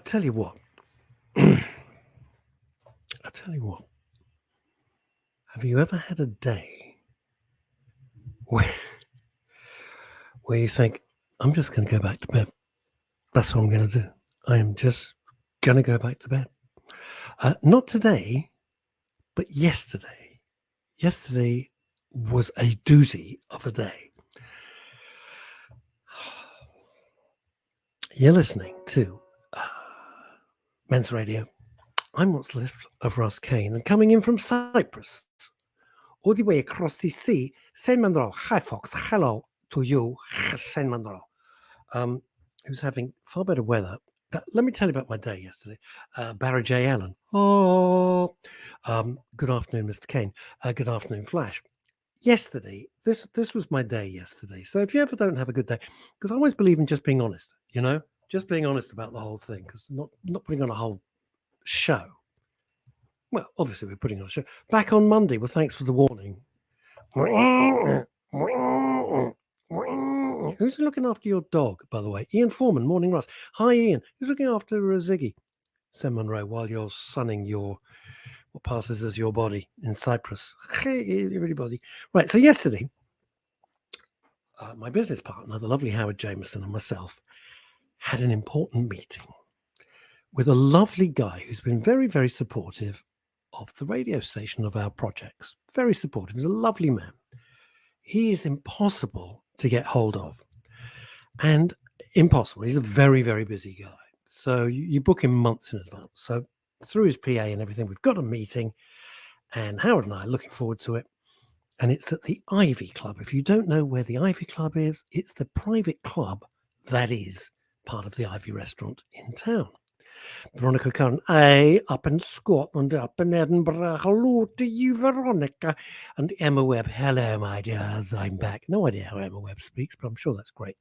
tell you what. I tell you what. Have you ever had a day where, where you think, I'm just going to go back to bed? That's what I'm going to do. I am just going to go back to bed. Not today, but yesterday. Yesterday was a doozy of a day. You're listening to Men's Radio. I'm what's left of Russ Kane, and coming in from Cyprus, all the way across the sea, Saint Mandro. Hi, folks. Hello to you, Saint Mandro. Who's having far better weather. Let me tell you about my day yesterday. Barry J. Allen. Oh, good afternoon, Mr. Kane. Good afternoon, Flash. Yesterday, this was my day yesterday. So if you ever don't have a good day, because I always believe in just being honest, just being honest about the whole thing, because not putting on a whole show. Well, obviously we're putting on a show. Back on Monday. Well, thanks for the warning. Who's looking after your dog, by the way? Ian Foreman. Morning, Russ. Hi, Ian. Who's looking after Ziggy? Sam Monroe, while you're sunning what passes as your body in Cyprus. Hey, everybody. Right, so yesterday, my business partner, the lovely Howard Jameson, and myself had an important meeting with a lovely guy who's been very, very supportive of the radio station, of our projects. Very supportive. He's a lovely man. He is impossible to get hold of. And impossible. He's a very, very busy guy. So you book him months in advance. So through his PA and everything, we've got a meeting, and Howard and I are looking forward to it. And it's at the Ivy Club. If you don't know where the Ivy Club is, it's the private club that is part of the Ivy restaurant in town. Veronica Curran, up in Scotland, up in Edinburgh. Hello to you, Veronica. And Emma Webb, hello, my dears. I'm back. No idea how Emma Webb speaks, but I'm sure that's great.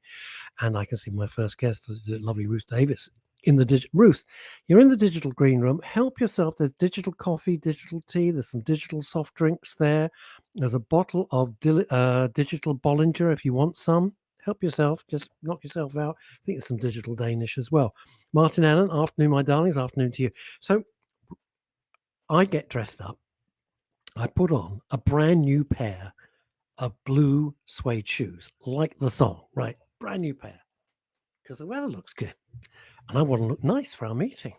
And I can see my first guest, the lovely Ruth Davis, in the Ruth, you're in the digital green room. Help yourself. There's digital coffee, digital tea. There's some digital soft drinks there. There's a bottle of digital Bollinger if you want some. Help yourself. Just knock yourself out. I think there's some digital Danish as well. Martin Allen, afternoon, my darlings. Afternoon to you. So I get dressed up. I put on a brand new pair of blue suede shoes, like the song, right? Brand new pair. Because the weather looks good. And I want to look nice for our meeting.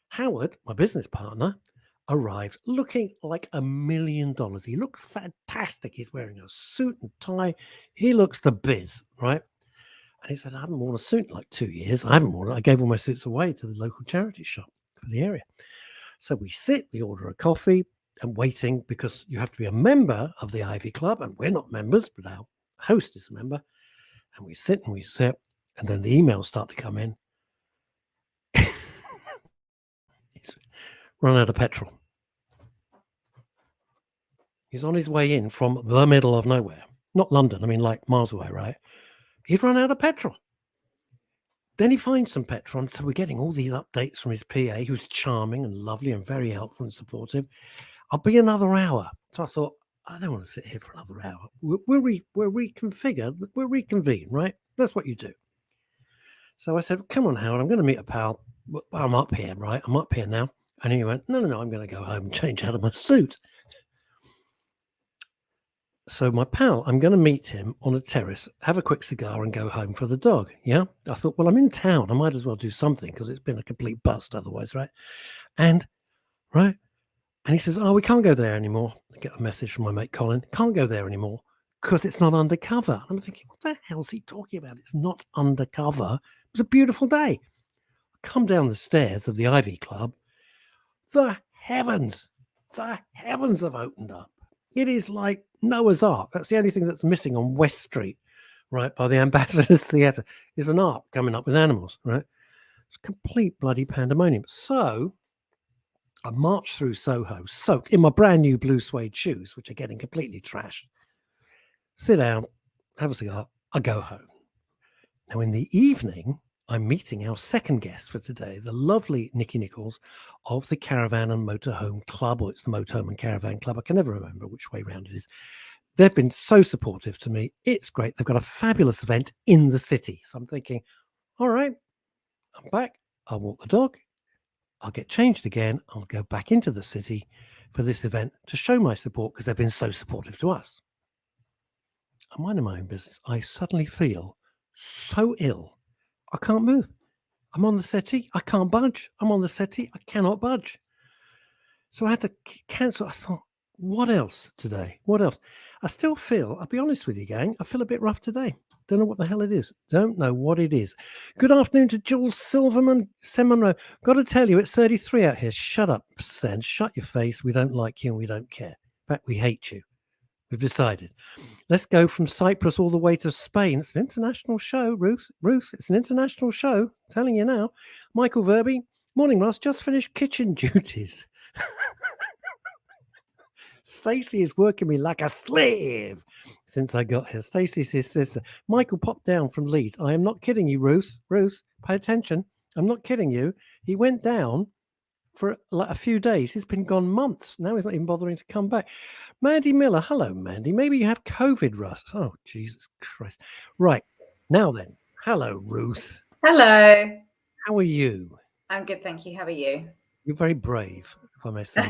Howard, my business partner, arrived looking like $1 million. He looks fantastic. He's wearing a suit and tie. He looks the biz, right? And he said, I haven't worn a suit in like 2 years. I haven't worn it. I gave all my suits away to the local charity shop for the area. So we sit, we order a coffee, and waiting, because you have to be a member of the Ivy Club, and we're not members, but our host is a member. And we sit, and then the emails start to come in. He's run out of petrol. He's on his way in from the middle of nowhere. Not London, I mean like miles away, right? He'd run out of petrol. Then he finds some petrol, so we're getting all these updates from his PA, who's charming and lovely and very helpful and supportive. I'll be another hour. So I thought, I don't want to sit here for another hour. We'll reconvene, right? That's what you do. So I said, come on, Howard, I'm going to meet a pal. I'm up here, right? I'm up here now. And he went, no, I'm going to go home and change out of my suit. So my pal, I'm going to meet him on a terrace, have a quick cigar and go home for the dog. Yeah. I thought, well, I'm in town. I might as well do something because it's been a complete bust otherwise, right? And he says, oh, we can't go there anymore. I get a message from my mate Colin. Can't go there anymore because it's not undercover. I'm thinking, what the hell's he talking about? It's not undercover. It was a beautiful day. I come down the stairs of the Ivy Club. The heavens have opened up. It is like Noah's Ark. That's the only thing that's missing on West Street, right, by the Ambassador's Theatre, is an ark coming up with animals, right? It's complete bloody pandemonium. So I marched through Soho, soaked in my brand new blue suede shoes, which are getting completely trashed. Sit down, have a cigar, I go home. Now, in the evening, I'm meeting our second guest for today, the lovely Nikki Nichols of the Caravan and Motorhome Club, or it's the Motorhome and Caravan Club. I can never remember which way round it is. They've been so supportive to me. It's great. They've got a fabulous event in the city. So I'm thinking, all right, I'm back. I'll walk the dog. I'll get changed again. I'll go back into the city for this event to show my support because they've been so supportive to us. I'm minding my own business. I suddenly feel so ill. I can't move. I'm on the settee. I can't budge. I'm on the settee. I cannot budge. So I had to cancel. I thought, what else today? What else? I still feel, I'll be honest with you, gang, I feel a bit rough today. Don't know what the hell it is. Don't know what it is. Good afternoon to Jules Silverman, Sen Monroe. Got to tell you, it's 33 out here. Shut up, Sen. Shut your face. We don't like you and we don't care. In fact, we hate you. We've decided. Let's go from Cyprus all the way to Spain. It's an international show, Ruth. Ruth, it's an international show. I'm telling you now. Michael Verby. Morning, Russ. Just finished kitchen duties. Stacey is working me like a slave since I got here. Stacey's his sister. Michael popped down from Leeds. I am not kidding you, Ruth. Ruth, pay attention. I'm not kidding you. He went down for like a few days. He's been gone months. Now he's not even bothering to come back. Mandy Miller. Hello, Mandy. Maybe you have COVID, Russ. Oh, Jesus Christ. Right. Now then. Hello, Ruth. Hello. How are you? I'm good, thank you. How are you? You're very brave, if I may say.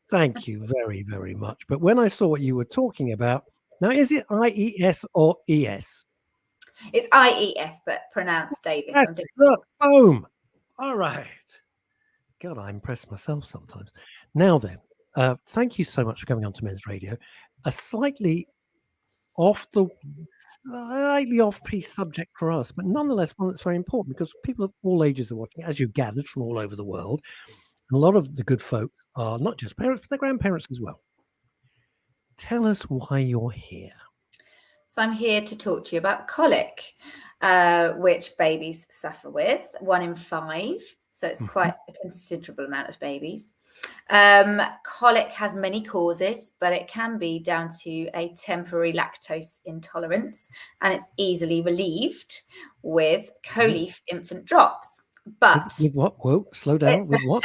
Thank you very, very much. But when I saw what you were talking about, now is it IES or ES? It's IES, but pronounced Davis. Look, boom. All right. God, I impress myself sometimes. Now then, thank you so much for coming on to Men's Radio. A slightly off-piece subject for us, but nonetheless one that's very important because people of all ages are watching, as you've gathered from all over the world. And a lot of the good folk are not just parents, but their grandparents as well. Tell us why you're here. So I'm here to talk to you about colic, which babies suffer with, 1 in 5. So it's quite a considerable amount of babies. Colic has many causes, but it can be down to a temporary lactose intolerance, and it's easily relieved with Colic infant drops. But with what? Whoa, slow down. With what?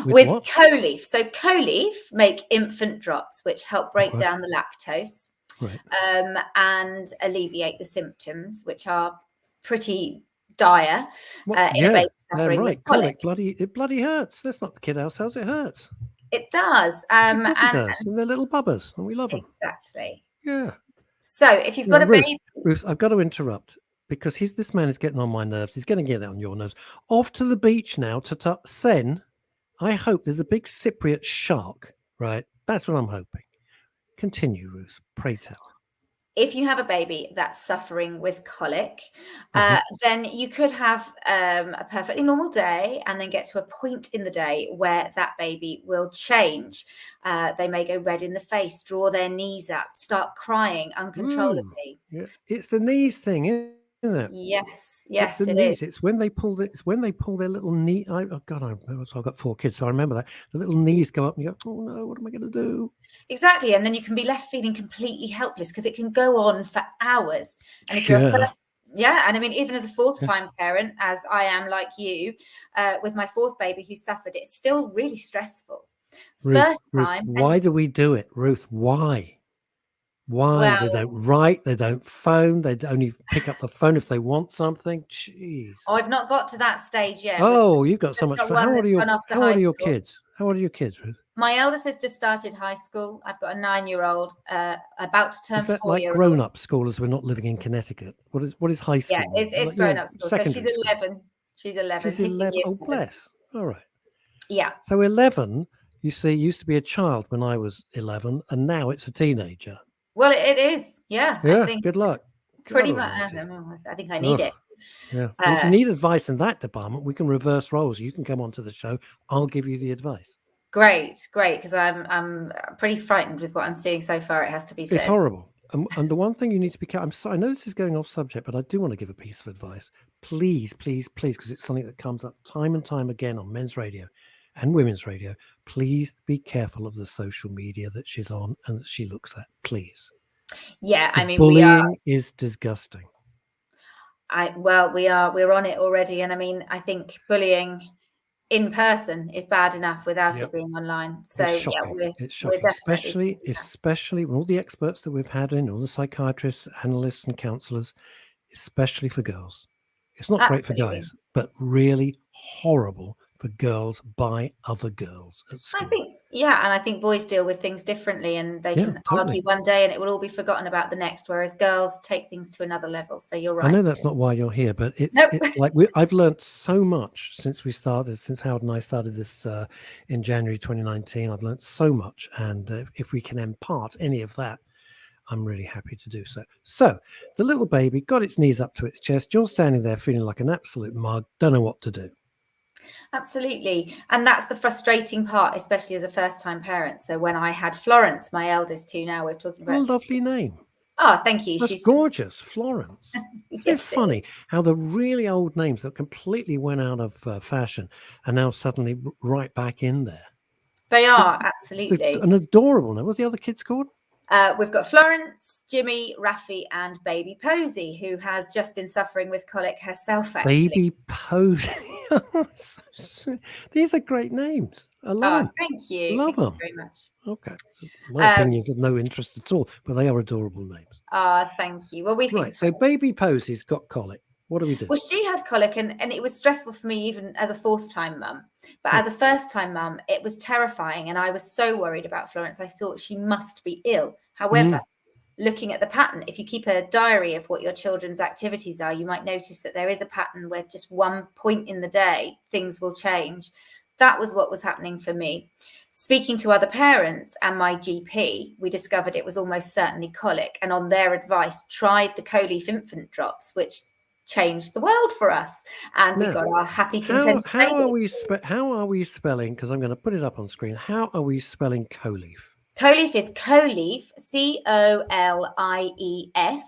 With what? Colic. So Colic make infant drops, which help break down the lactose, right. And alleviate the symptoms, which are pretty dire in a baby suffering with colic. It bloody hurts. Let's not kid ourselves. It hurts. It does. And they're little bubbers, and we love them. Exactly. Yeah. So if you've got a baby, Ruth, I've got to interrupt because this man is getting on my nerves. He's going to get on your nerves. Off to the beach now. Sen. I hope there's a big Cypriot shark. Right. That's what I'm hoping. Continue, Ruth. Pray tell. If you have a baby that's suffering with colic, then you could have a perfectly normal day and then get to a point in the day where that baby will change. They may go red in the face, draw their knees up, start crying uncontrollably. Yeah. It's the knees thing, isn't it? Yes, it's the knees. It's when they pull their little knee. Oh God, I remember. So I've got 4 kids, so I remember that. The little knees go up and you go, oh no, what am I going to do? Exactly. And then you can be left feeling completely helpless because it can go on for hours. And if you're and I mean, even as a 4th-time parent, as I am like you, with my 4th baby who suffered, it's still really stressful. Ruth, why do we do it, Ruth? Why? Well, they don't write, they don't phone, they only pick up the phone if they want something. Jeez. Oh, I've not got to that stage yet. Oh, you've got so much fun. How old are your kids? How old are your kids, Ruth? My eldest has just started high school. I've got a 9-year-old about to turn 4 like grown-up school as we're not living in Connecticut. What is high school? Yeah, it's grown-up school. So she's 11. She's 11. She's 11. Oh, bless. All right. Yeah. So 11, you see, used to be a child when I was 11, and now it's a teenager. Well, it is. Yeah. Yeah. Good luck. Pretty much. I think I need it. Yeah. Well, if you need advice in that department, we can reverse roles. You can come onto the show. I'll give you the advice. Great, because I'm pretty frightened with what I'm seeing so far. It has to be said. It's horrible. And the one thing you need to be careful. I'm sorry, I know this is going off subject, but I do want to give a piece of advice. Please, please, please, because it's something that comes up time and time again on men's radio and women's radio. Please be careful of the social media that she's on and that she looks at. Please. Yeah, I mean, bullying is disgusting. We're on it already, and I mean, I think bullying in person is bad enough without it being online. So it's shocking. It's shocking, especially when all the experts that we've had in, all the psychiatrists, analysts, and counselors, especially for girls. It's not great for guys, but really horrible for girls by other girls at school. And I think boys deal with things differently, and they can totally. argue one day and it will all be forgotten about the next, whereas girls take things to another level. So you're right. I know that's not why you're here, but it's Nope. it's like I've learned so much since Howard and I started this in January 2019. I've learned so much, and if we can impart any of that, I'm really happy to do so. So the little baby got its knees up to its chest. You're standing there feeling like an absolute mug, don't know what to do. Absolutely. And that's the frustrating part, especially as a first-time parent. So when I had Florence, my eldest, who now we're talking about. What a lovely name. Oh, thank you. She's gorgeous, Florence. It's so funny how the really old names that completely went out of fashion are now suddenly right back in there. They are, absolutely. It's an adorable name. What's the other kids called? We've got Florence, Jimmy, Raffy, and baby Posy, who has just been suffering with colic herself, actually. Baby Posy. These are great names. I love them. Thank you. Love them. Very much. Okay. My opinion's of no interest at all, but they are adorable names. Thank you. Well, we think so baby Posy's got colic. What do we do? Well, she had colic, and it was stressful for me even as a fourth-time mum. But as a first-time mum, it was terrifying, and I was so worried about Florence. I thought she must be ill. However, looking at the pattern, if you keep a diary of what your children's activities are, you might notice that there is a pattern where just one point in the day, things will change. That was what was happening for me. Speaking to other parents and my GP, we discovered it was almost certainly colic, and on their advice, tried the Colic infant drops, which changed the world for us, and we got our happy, contented baby. How are we spelling? Because I'm going to put it up on screen. How are we spelling Colic? Colic is Colic, Colief,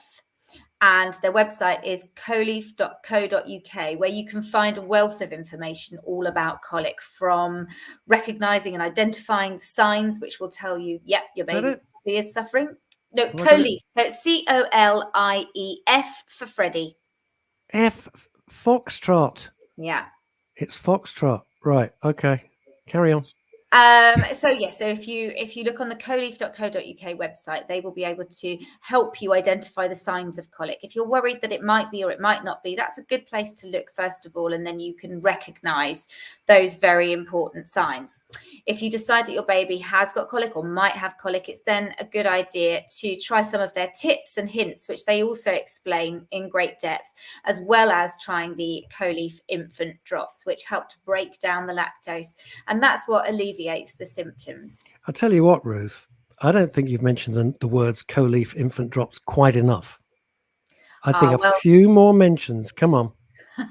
and their website is colief.co.uk, where you can find a wealth of information all about colic, from recognizing and identifying signs, which will tell you, yep, your baby is suffering. No, Colief. So it's Colief for Freddie. Foxtrot. Yeah. It's Foxtrot. Right. Okay. Carry on. So if you look on the colief.co.uk website, they will be able to help you identify the signs of colic. If you're worried that it might be or it might not be, that's a good place to look first of all, and then you can recognize those very important signs. If you decide that your baby has got colic or might have colic, it's then a good idea to try some of their tips and hints, which they also explain in great depth, as well as trying the Colief infant drops, which help to break down the lactose, and that's what alleviates the symptoms. I'll tell you what, Ruth, I don't think you've mentioned the words Colief infant drops quite enough. I think a few more mentions. Come on.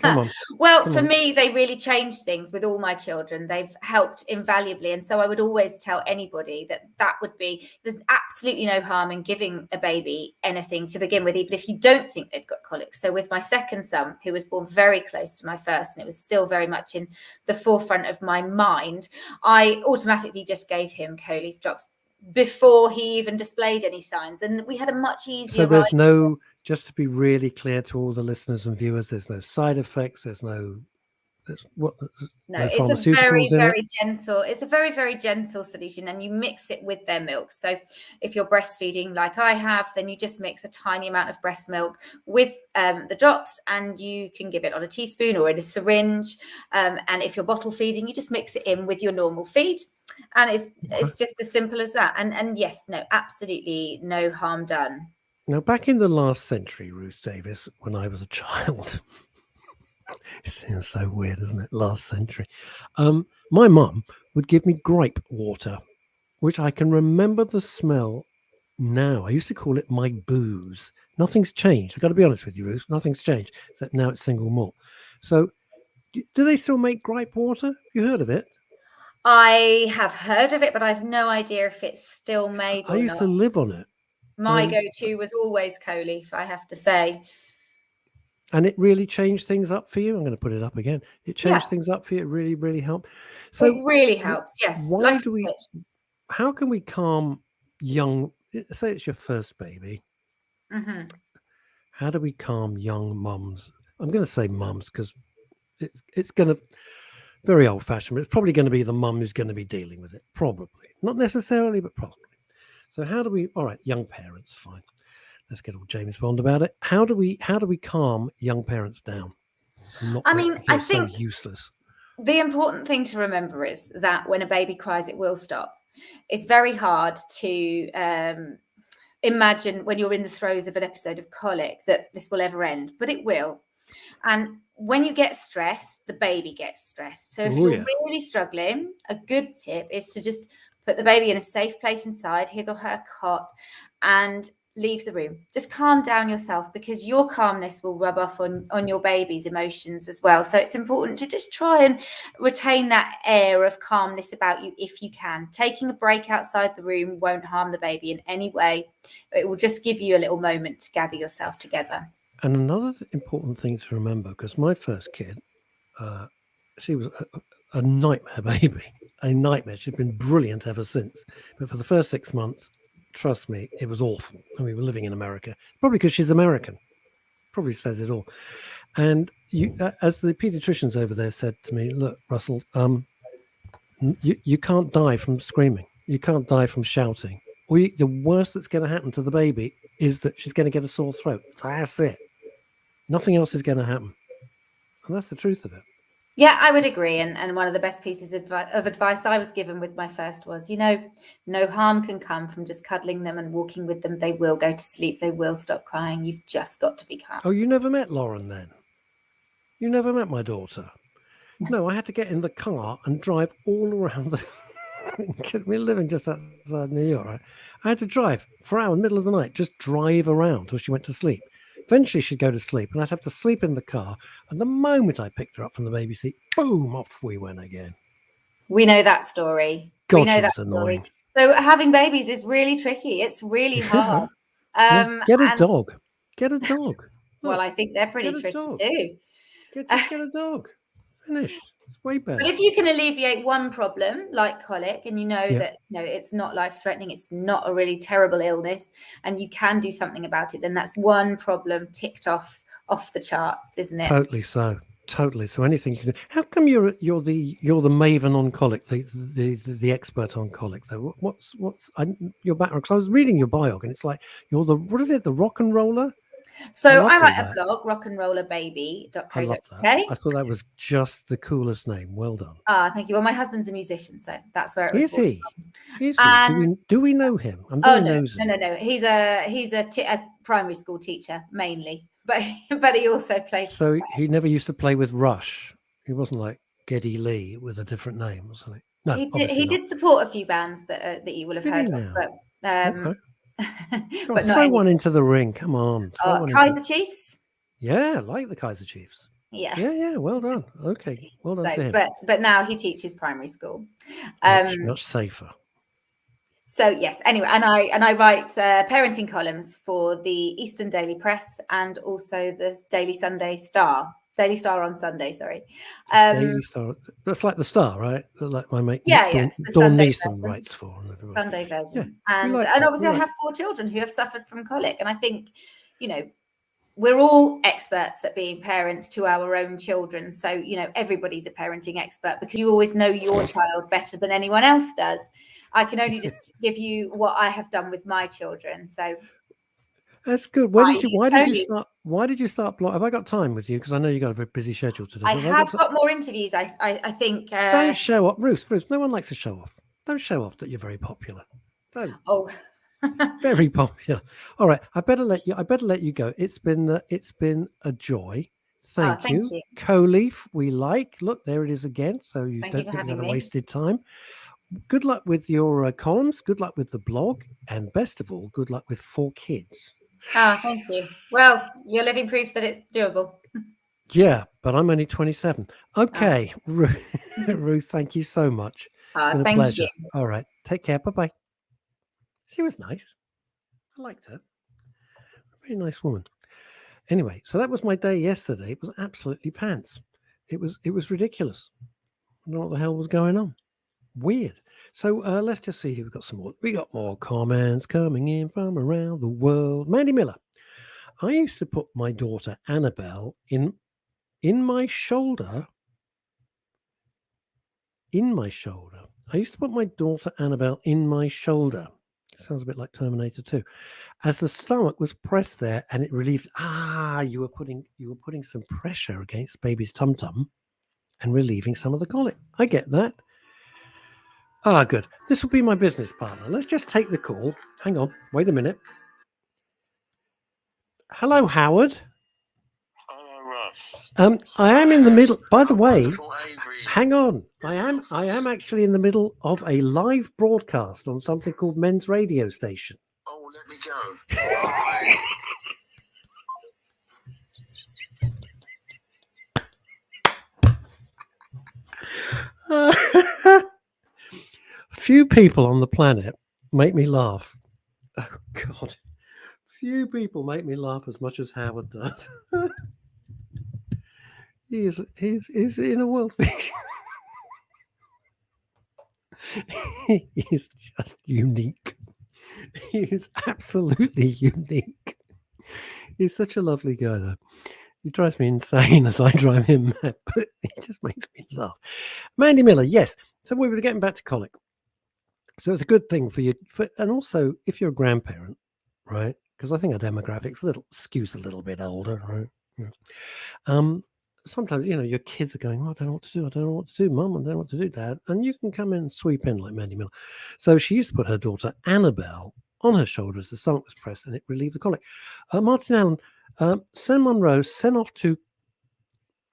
For me, they really changed things with all my children. They've helped invaluably. And so I would always tell anybody that would be, there's absolutely no harm in giving a baby anything to begin with, even if you don't think they've got colic. So with my second son, who was born very close to my first, and it was still very much in the forefront of my mind, I automatically just gave him Colief drops before he even displayed any signs. And we had a much easier. So there's just to be really clear to all the listeners and viewers, there's no side effects, there's no it's a very, very gentle. It's a very, very gentle solution, and you mix it with their milk. So if you're breastfeeding like I have, then you just mix a tiny amount of breast milk with the drops, and you can give it on a teaspoon or in a syringe. And if you're bottle feeding, you just mix it in with your normal feed, and it's just as simple as that. And yes, no, absolutely no harm done. Now, back in the last century, Ruth Davis, when I was a child. It seems so weird, isn't it? Last century. My mum would give me grape water, which I can remember the smell now. I used to call it my booze. Nothing's changed. I've got to be honest with you, Ruth. Nothing's changed, except now it's single malt. So do they still make grape water? Have you heard of it? I have heard of it, but I've no idea if it's still made or not. I used to live on it. My go-to was always Colief, I have to say. And it really changed things up for you. I'm going to put it up again. It changed things up for you. It really, really helped. So it really helps. Yes. How can we calm young, say it's your first baby. Mm-hmm. How do we calm young mums? I'm going to say mums because it's going to, very old fashioned, but it's probably going to be the mum who's going to be dealing with it. Probably. Not necessarily, but probably. So how do we, all right, young parents, fine. Let's get all James Bond about it. How do we calm young parents down? I think so useless. The important thing to remember is that when a baby cries, it will stop. It's very hard to imagine when you're in the throes of an episode of colic that this will ever end, but it will. And when you get stressed, the baby gets stressed. So if Oh, you're yeah. really struggling, a good tip is to just put the baby in a safe place inside his or her cot and leave the room. Just calm down yourself, because your calmness will rub off on your baby's emotions as well. So it's important to just try and retain that air of calmness about you if you can. Taking a break outside the room won't harm the baby in any way. It will just give you a little moment to gather yourself together. And another important thing to remember, because my first kid, she was a nightmare baby, a nightmare. She's been brilliant ever since. But for the first 6 months, trust me, it was awful. And we were living in America, probably because she's American. Probably says it all. And you, as the pediatricians over there said to me, look, Russell, you can't die from screaming. You can't die from shouting. The worst that's going to happen to the baby is that she's going to get a sore throat. That's it. Nothing else is going to happen. And that's the truth of it. Yeah, I would agree. And one of the best pieces of advice I was given with my first was, no harm can come from just cuddling them and walking with them. They will go to sleep. They will stop crying. You've just got to be calm. Oh, you never met Lauren then? You never met my daughter? No, I had to get in the car and drive all around the... We're living just outside New York, right? I had to drive for an hour in the middle of the night, just drive around till she went to sleep. Eventually she'd go to sleep and I'd have to sleep in the car. And the moment I picked her up from the baby seat, boom, off we went again. We know that story. God, she was annoying. So having babies is really tricky. It's really hard. Get a dog. Get a dog. Well, I think they're pretty tricky too. Get a dog. Finished. It's way better. But if you can alleviate one problem like colic, and that it's not life-threatening, it's not a really terrible illness, and you can do something about it, then that's one problem ticked off the charts, isn't it? Totally so. Totally. So anything you can do. How come you're the maven on colic, the expert on colic though? What's your background? Because I was reading your bio and it's like you're the rock and roller. So I write a blog, rockandrollerbaby.co.uk. I love that. I thought that was just the coolest name. Well done. Thank you. Well, my husband's a musician, so that's where it was. Is he? Is he? Do we know him? I'm very nosy. No. He's a primary school teacher mainly, but he also plays. So he never used to play with Rush. He wasn't like Geddy Lee with a different name or something. No, he did support a few bands that you will have heard of. But, okay. But throw one into the ring. Come on. Kaiser Chiefs. Yeah, like the Kaiser Chiefs. Yeah. Well done. Okay. Well done to him. But now he teaches primary school. Much safer. So yes. Anyway, and I write parenting columns for the Eastern Daily Press and also the Daily Star on Sunday. Sorry. Daily Star. That's like the Star, right? Like my mate. Dawn Neeson writes for. Sunday version. Yeah, and obviously I have 4 children who have suffered from colic, and I think, we're all experts at being parents to our own children. So, everybody's a parenting expert because you always know your child better than anyone else does. I can only just give you what I have done with my children. So that's good. Why did you start blog? Have I got time with you? Because I know you got a very busy schedule today. I have got more interviews. I think. Don't show off, Ruth. No one likes to show off. Don't show off that you're very popular. Don't. Oh. Very popular. All right. I better let you go. It's been a joy. Thank you. Co-leaf, we like. Look, there it is again. So you don't think that I wasted time. Good luck with your columns. Good luck with the blog, and best of all, good luck with 4 kids. Thank you. Well, you're living proof that it's doable. Yeah, but I'm only 27. Okay, Ruth, thank you so much. It's been a pleasure. You. All right, take care. Bye-bye. She was nice. I liked her. A very nice woman. Anyway, so that was my day yesterday. It was absolutely pants. It was ridiculous. I don't know what the hell was going on. Weird. So let's just see here. We got more comments coming in from around the world. Mandy Miller. I used to put my daughter Annabelle in my shoulder. I used to put my daughter Annabelle in my shoulder. Sounds a bit like Terminator 2. As the stomach was pressed there and it relieved. You were putting some pressure against baby's tum-tum. and relieving some of the colic. I get that. Ah, good. This will be my business partner. Let's just take the call. Hang on. Wait a minute. Hello, Howard. Hello, Russ. I am in the middle. By the way, Wonderful Avery. hang on. I am actually in the middle of a live broadcast on something called Men's Radio Station. Oh, let me go. Bye. Few people on the planet make me laugh. Oh God, few people make me laugh as much as Howard does. He's in a world. He is just unique. He is absolutely unique. He's such a lovely guy, though. He drives me insane as I drive him mad, but he just makes me laugh. Mandy Miller, yes. So we were getting back to colic. So it's a good thing for you, and also if you're a grandparent, right? Because I think our demographics skews a little bit older, right? Yeah. Sometimes your kids are going, I don't know what to do. I don't know what to do, Mum. I don't know what to do, Dad. And you can come in and sweep in like Mandy Miller. So she used to put her daughter Annabelle on her shoulder as the stomach was pressed, and it relieved the colic. Martin Allen, Sen Monroe sent off to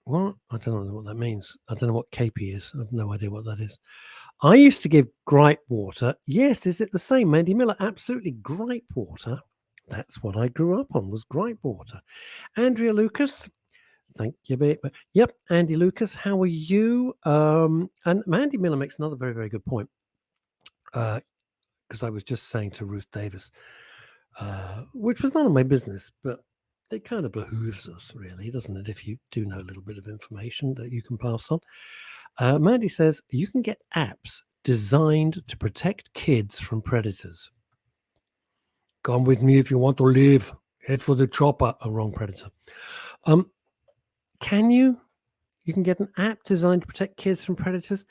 what? I don't know what that means. I don't know what KP is. I have no idea what that is. I used to give gripe water. Yes, is it the same? Mandy Miller, absolutely. Gripe water. That's what I grew up on, was gripe water. Andrea Lucas, thank you, babe. Yep, Andy Lucas, how are you? And Mandy Miller makes another very, very good point. Because I was just saying to Ruth Davis, which was none of my business, but it kind of behooves us, really, doesn't it? If you do know a little bit of information that you can pass on. Mandy says you can get apps designed to protect kids from predators. Come with me if you want to live. Head for the chopper. A wrong predator. Can you? You can get an app designed to protect kids from predators.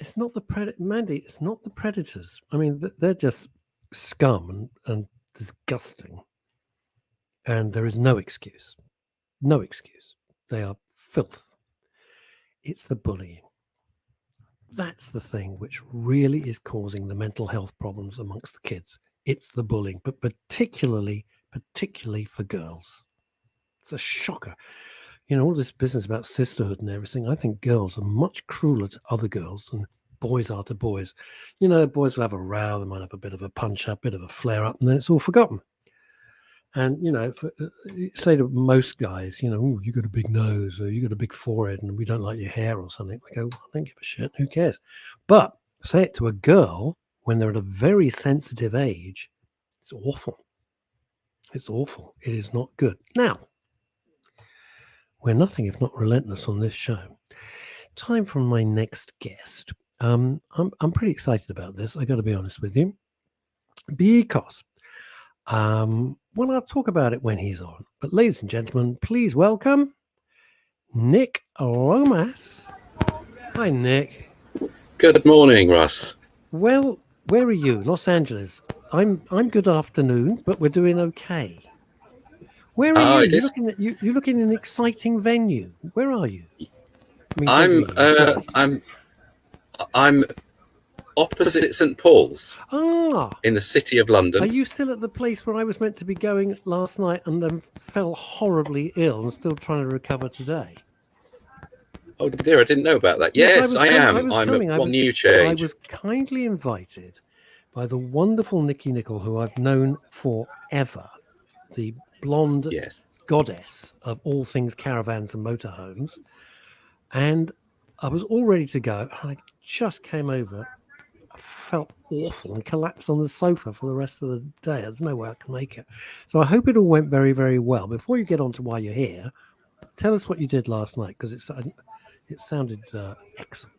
It's not the predator, Mandy. It's not the predators. I mean, they're just scum and disgusting. And there is no excuse. No excuse. They are filth. It's the bullying. That's the thing which really is causing the mental health problems amongst the kids. It's the bullying, but particularly for girls. It's a shocker. All this business about sisterhood and everything. I think girls are much crueler to other girls than boys are to boys. Boys will have a row. They might have a bit of a punch up, bit of a flare up, and then it's all forgotten. And, say to most guys, you got a big nose or you got a big forehead and we don't like your hair or something. We go, I don't give a shit. Who cares? But say it to a girl when they're at a very sensitive age. It's awful. It's awful. It is not good. Now, we're nothing if not relentless on this show. Time for my next guest. I'm pretty excited about this. I got to be honest with you. Because well, I'll talk about it when he's on. But ladies and gentlemen, please welcome Nick Lomas. Hi, Nick. Good morning, Russ. Well, where are you? Los Angeles. I'm good afternoon, but we're doing okay. Where are you? You're looking at an exciting venue. Where are you? I'm opposite St. Paul's. Ah, in the city of London. Are you still at the place where I was meant to be going last night and then fell horribly ill and still trying to recover today? Oh dear, I didn't know about that. Yes, I am. I'm at One New Change. I was kindly invited by the wonderful Nikki Nicol, who I've known forever, the blonde goddess of all things caravans and motorhomes. And I was all ready to go. And I just came over. I felt awful and collapsed on the sofa for the rest of the day. There's no way I can make it. So I hope it all went very, very well. Before you get on to why you're here, tell us what you did last night, because it sounded excellent.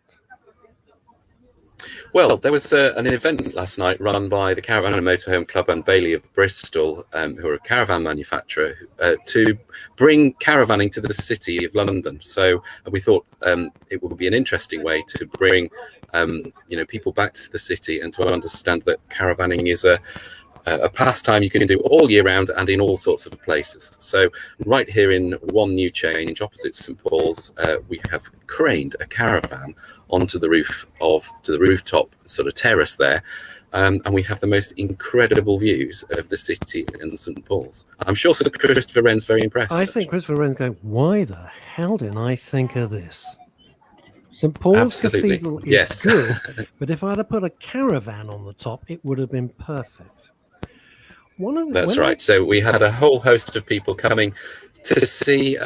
Well, there was an event last night run by the Caravan and Motorhome Club and Bailey of Bristol, who are a caravan manufacturer, to bring caravanning to the city of London. So we thought it would be an interesting way to bring people back to the city and to understand that caravanning is a pastime you can do all year round and in all sorts of places. So right here in one new change opposite St Paul's, we have craned a caravan onto the rooftop sort of terrace there. And we have the most incredible views of the city in St Paul's. I'm sure Sir Christopher Wren's very impressed. I think Christopher Wren's going, why the hell didn't I think of this? St Paul's Absolutely. Cathedral is Yes. good, but if I'd have put a caravan on the top, it would have been perfect. That's right. So we had a whole host of people coming to see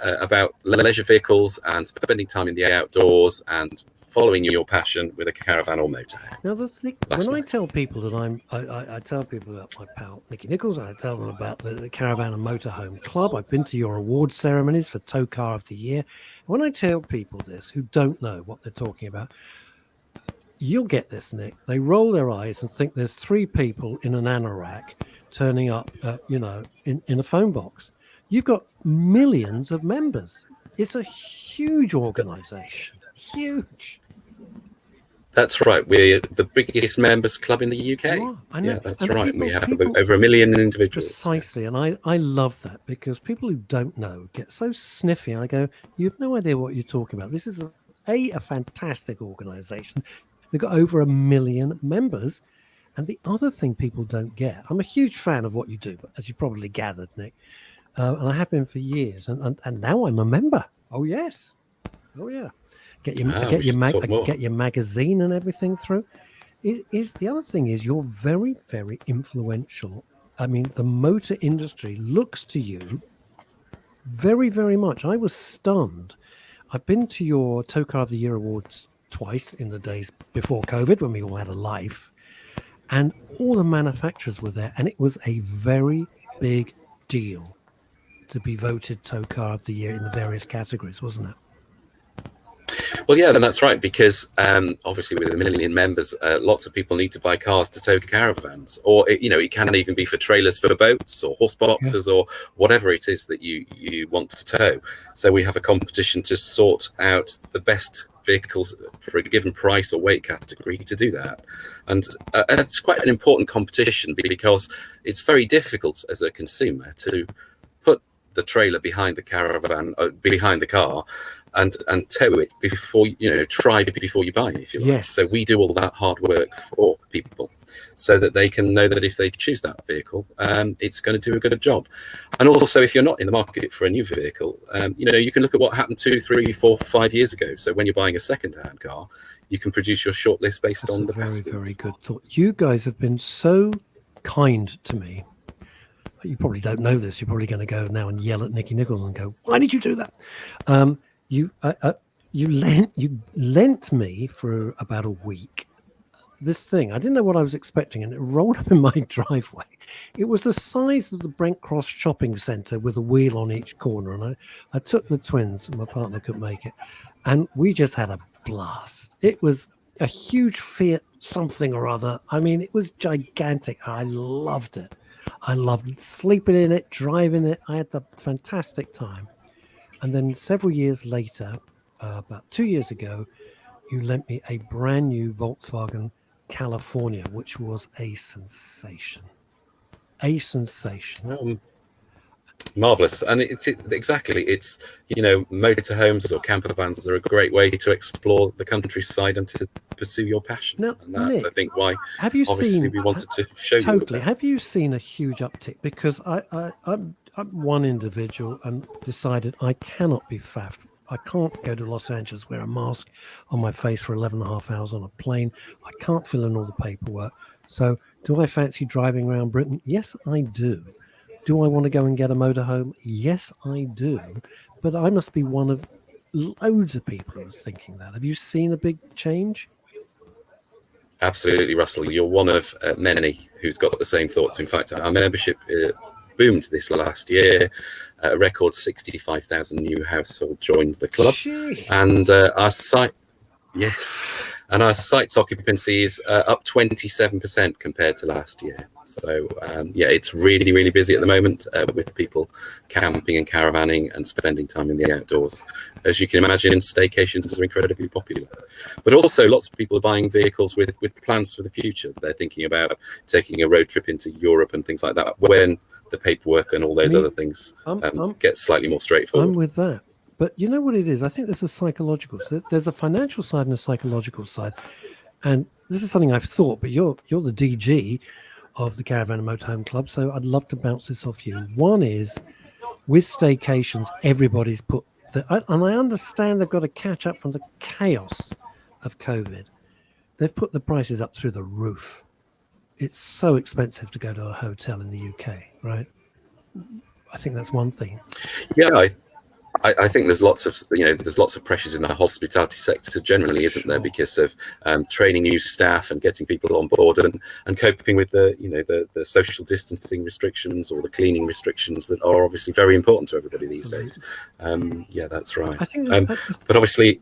about leisure vehicles and spending time in the outdoors and following your passion with a caravan or motorhome. Now the thing, when I tell people that I tell people about my pal Nicky Nichols, and I tell them about the Caravan and Motorhome Club. I've been to your award ceremonies for Tow Car of the Year. When I tell people this who don't know what they're talking about, you'll get this, Nick. They roll their eyes and think there's three people in an anorak turning up, in a phone box. You've got millions of members. It's a huge organisation. Huge. That's right. We're the biggest members club in the UK. I know. Yeah, that's And right. people- We have people- over 1 million individuals. Precisely. And I love that, because people who don't know get so sniffy. I go, you have no idea what you're talking about. This is a fantastic organisation. They've got over 1 million members. And the other thing people don't get, I'm a huge fan of what you do, as you've probably gathered, Nick, and I have been for years. And now I'm a member. Oh, yes. Oh, yeah. Get your magazine and everything through. The other thing is you're very, very influential. I mean, the motor industry looks to you very, very much. I was stunned. I've been to your Tow Car of the Year awards twice in the days before COVID, when we all had a life, and all the manufacturers were there, and it was a very big deal to be voted Tow Car of the Year in the various categories, wasn't it? Well, yeah, and that's right, because obviously with 1 million members, lots of people need to buy cars to tow caravans, or it can even be for trailers for boats or horse boxes or whatever it is that you want to tow. So we have a competition to sort out the best vehicles for a given price or weight category to do that, and it's quite an important competition, because it's very difficult as a consumer to put the trailer behind the caravan, behind the car, and tow it before try before you buy, if you like. Yes. So we do all that hard work for people, so that they can know that if they choose that vehicle, it's going to do a good job. And also, if you're not in the market for a new vehicle, you can look at what happened 2, 3, 4, 5 years ago. So when you're buying a second-hand car, you can produce your shortlist based on the very, past very ones. good thought. You guys have been so kind to me. You probably don't know this. You're probably going to go now and yell at Nicky Nichols and go, "Why did you do that?" You lent me for about a week this thing. I didn't know what I was expecting, and it rolled up in my driveway. It was the size of the Brent Cross shopping centre with a wheel on each corner, and I took the twins, and my partner couldn't make it, and we just had a blast. It was a huge Fiat something or other. I mean, it was gigantic. I loved it. I loved sleeping in it, driving it. I had the fantastic time. And then several years later, about 2 years ago, you lent me a brand new Volkswagen California, which was a sensation. A sensation. Marvelous. And it's motorhomes or camper vans are a great way to explore the countryside and to pursue your passion. Now, and that's, Nick, I think, why have you obviously seen, we wanted to show you totally. that. Have you seen a huge uptick? Because I'm one individual and decided I cannot be faffed. I can't go to Los Angeles, wear a mask on my face for 11 and a half hours on a plane. I can't fill in all the paperwork. So do I fancy driving around Britain? Yes, I do. Do I want to go and get a motorhome? Yes, I do. But I must be one of loads of people who's thinking that. Have you seen a big change? Absolutely, Russell. You're one of many who's got the same thoughts. In fact, our membership boomed this last year. A record 65,000 new households joined the club. Gee. And our site Yes, and our site's occupancy is up 27% compared to last year. So yeah, it's really, really busy at the moment with people camping and caravanning and spending time in the outdoors. As you can imagine, staycations are incredibly popular. But also lots of people are buying vehicles with plans for the future. They're thinking about taking a road trip into Europe and things like that when the paperwork and all those other things get slightly more straightforward. I'm with that. But you know what it is? I think there's a psychological. There's a financial side and a psychological side, and this is something I've thought. But you're the DG of the Caravan and Motorhome Club, so I'd love to bounce this off you. One is with staycations, everybody's put and I understand they've got to catch up from the chaos of COVID. They've put the prices up through the roof. It's so expensive to go to a hotel in the UK, right? I think that's one thing. Yeah, I think there's lots of pressures in the hospitality sector generally, isn't there, because of training new staff and getting people on board and coping with the social distancing restrictions or the cleaning restrictions that are obviously very important to everybody these days. Yeah, that's right. I think but obviously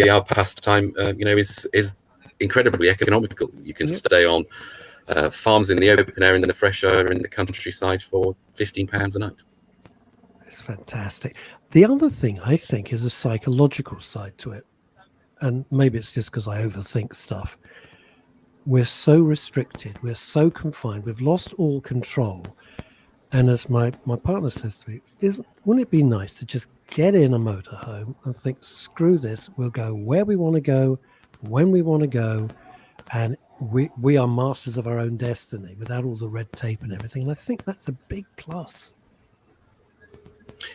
our pastime, is incredibly economical. You can stay on farms in the open air, in the fresh air, in the countryside for £15 a night. It's fantastic. The other thing I think is a psychological side to it. And maybe it's just because I overthink stuff. We're so restricted. We're so confined. We've lost all control. And as my partner says to me, wouldn't it be nice to just get in a motorhome and think, screw this, we'll go where we want to go, when we want to go, and we are masters of our own destiny without all the red tape and everything. And I think that's a big plus.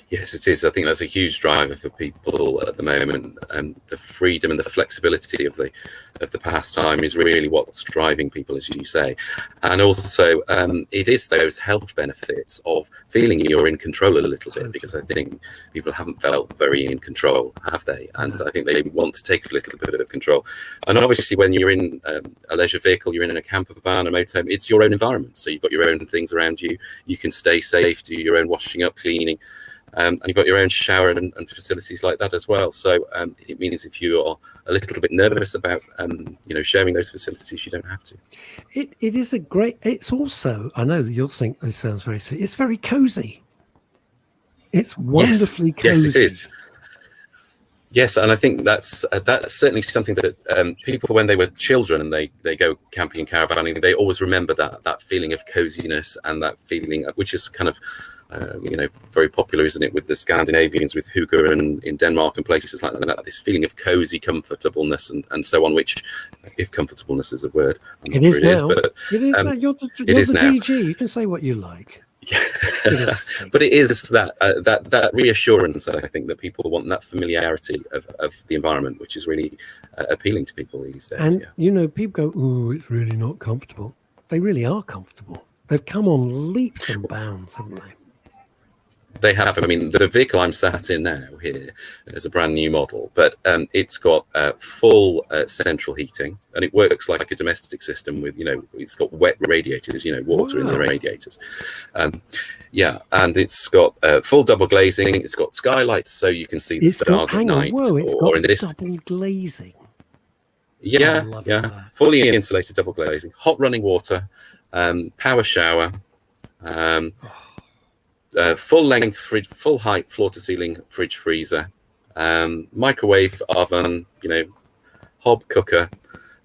Yes, it is. I think that's a huge driver for people at the moment, and the freedom and the flexibility of the pastime is really what's driving people, as you say. And also, it is those health benefits of feeling you're in control a little bit, because I think people haven't felt very in control, have they? And I think they want to take a little bit of control. And obviously, when you're in a leisure vehicle, you're in a camper van, a motorhome, it's your own environment. So you've got your own things around you. You can stay safe, do your own washing up, cleaning. And you've got your own shower and facilities like that as well. So it means if you are a little bit nervous about, sharing those facilities, you don't have to. It is a great. It's also, I know you'll think this sounds very silly. It's very cozy. It's wonderfully cozy. Yes, it is. Yes, and I think that's certainly something that people, when they were children and they go camping and caravanning, they always remember that feeling of coziness and that feeling, which is kind of very popular, isn't it, with the Scandinavians, with hygge and in Denmark and places like that, this feeling of cozy comfortableness and so on, which, if comfortableness is a word, I'm not sure it is, but it is now. You're the DG. You can say what you like. But it is that reassurance that I think that people want, that familiarity of the environment, which is really appealing to people these days. And people go, "Oh, it's really not comfortable." They really are comfortable. They've come on leaps and bounds, haven't they? They have. I mean, the vehicle I'm sat in now here is a brand new model, but it's got full central heating, and it works like a domestic system with, it's got wet radiators, water in the radiators. And it's got full double glazing. It's got skylights so you can see the stars at night. It's got double glazing. Yeah. Fully insulated double glazing, hot running water, power shower. Full length fridge, full height, floor to ceiling fridge freezer, microwave oven, hob cooker,